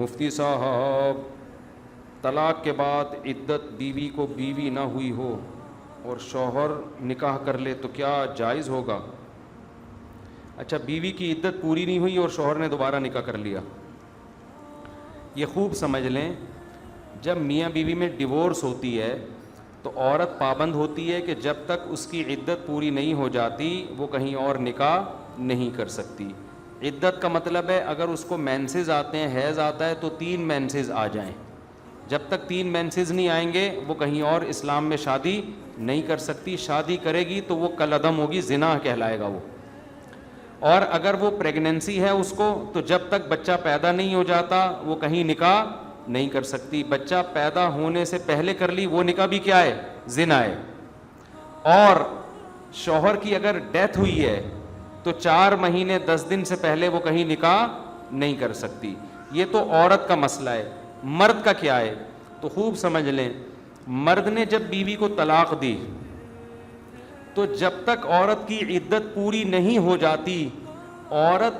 مفتی صاحب، طلاق کے بعد عدت بیوی کو بیوی نہ ہوئی ہو اور شوہر نکاح کر لے تو کیا جائز ہوگا؟ اچھا، بیوی کی عدت پوری نہیں ہوئی اور شوہر نے دوبارہ نکاح کر لیا. یہ خوب سمجھ لیں، جب میاں بیوی میں ڈیورس ہوتی ہے تو عورت پابند ہوتی ہے کہ جب تک اس کی عدت پوری نہیں ہو جاتی وہ کہیں اور نکاح نہیں کر سکتی. عدت کا مطلب ہے اگر اس کو مینسز آتے ہیں، حیض آتا ہے تو 3 مینسز آ جائیں. جب تک 3 مینسز نہیں آئیں گے وہ کہیں اور اسلام میں شادی نہیں کر سکتی. شادی کرے گی تو وہ کالعدم ہوگی، زنا کہلائے گا وہ. اور اگر وہ پریگننسی ہے اس کو تو جب تک بچہ پیدا نہیں ہو جاتا وہ کہیں نکاح نہیں کر سکتی. بچہ پیدا ہونے سے پہلے کر لی وہ نکاح بھی کیا ہے؟ زنا ہے. اور شوہر کی اگر ڈیتھ ہوئی ہے تو 4 مہینے 10 دن سے پہلے وہ کہیں نکاح نہیں کر سکتی. یہ تو عورت کا مسئلہ ہے. مرد کا کیا ہے؟ تو خوب سمجھ لیں، مرد نے جب بیوی کو طلاق دی تو جب تک عورت کی عدت پوری نہیں ہو جاتی عورت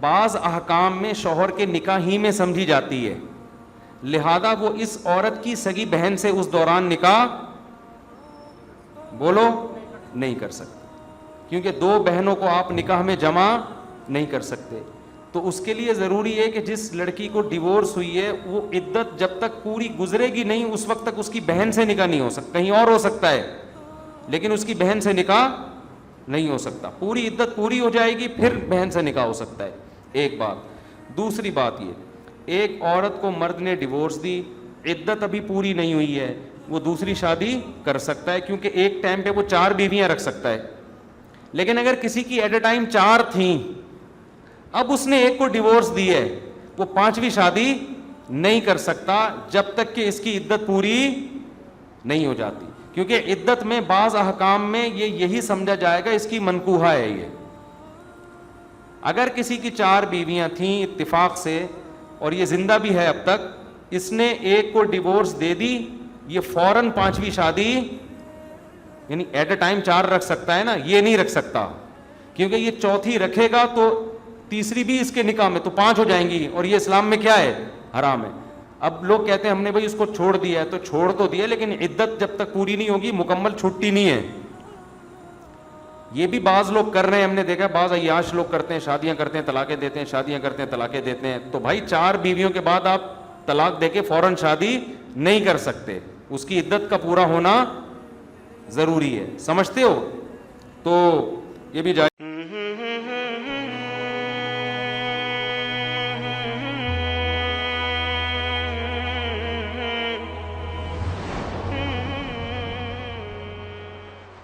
بعض احکام میں شوہر کے نکاح ہی میں سمجھی جاتی ہے. لہذا وہ اس عورت کی سگی بہن سے اس دوران نکاح بولو نہیں کر سکتے، کیونکہ 2 بہنوں کو آپ نکاح میں جمع نہیں کر سکتے. تو اس کے لیے ضروری ہے کہ جس لڑکی کو ڈیورس ہوئی ہے وہ عدت جب تک پوری گزرے گی نہیں اس وقت تک اس کی بہن سے نکاح نہیں ہو سکتا. کہیں اور ہو سکتا ہے لیکن اس کی بہن سے نکاح نہیں ہو سکتا. پوری عدت پوری ہو جائے گی پھر بہن سے نکاح ہو سکتا ہے. ایک بات. دوسری بات یہ، ایک عورت کو مرد نے ڈیورس دی، عدت ابھی پوری نہیں ہوئی ہے، وہ دوسری شادی کر سکتا ہے کیونکہ ایک ٹائم پہ وہ 4 بیویاں رکھ سکتا ہے. لیکن اگر کسی کی ایٹ اے ٹائم 4 تھیں، اب اس نے ایک کو ڈیورس دی ہے، وہ 5ویں شادی نہیں کر سکتا جب تک کہ اس کی عدت پوری نہیں ہو جاتی. کیونکہ عدت میں بعض احکام میں یہی سمجھا جائے گا اس کی منکوحہ ہے. یہ اگر کسی کی 4 بیویاں تھیں اتفاق سے اور یہ زندہ بھی ہے اب تک، اس نے ایک کو ڈیورس دے دی، یہ فوراً 5ویں شادی، یعنی ایٹ اے ٹائم 4 رکھ سکتا ہے نا، یہ نہیں رکھ سکتا کیونکہ یہ 4تھی رکھے گا تو تیسری بھی اس کے نکاح میں تو 5 ہو جائیں گی اور یہ اسلام میں کیا ہے؟ حرام ہے. اب لوگ کہتے ہیں ہم نے بھائی اس کو چھوڑ دیا ہے، تو چھوڑ تو دیا لیکن عدت جب تک پوری نہیں ہوگی مکمل چھٹی نہیں ہے. یہ بھی بعض لوگ کر رہے ہیں، ہم نے دیکھا بعض عیاش لوگ کرتے ہیں، شادیاں کرتے ہیں طلاقیں دیتے ہیں، شادیاں کرتے ہیں طلاقیں دیتے ہیں. تو بھائی 4 بیویوں کے بعد آپ طلاق دے کے فوراً شادی نہیں کر سکتے، اس کی عدت کا پورا ہونا ضروری ہے. سمجھتے ہو؟ تو یہ بھی جائے.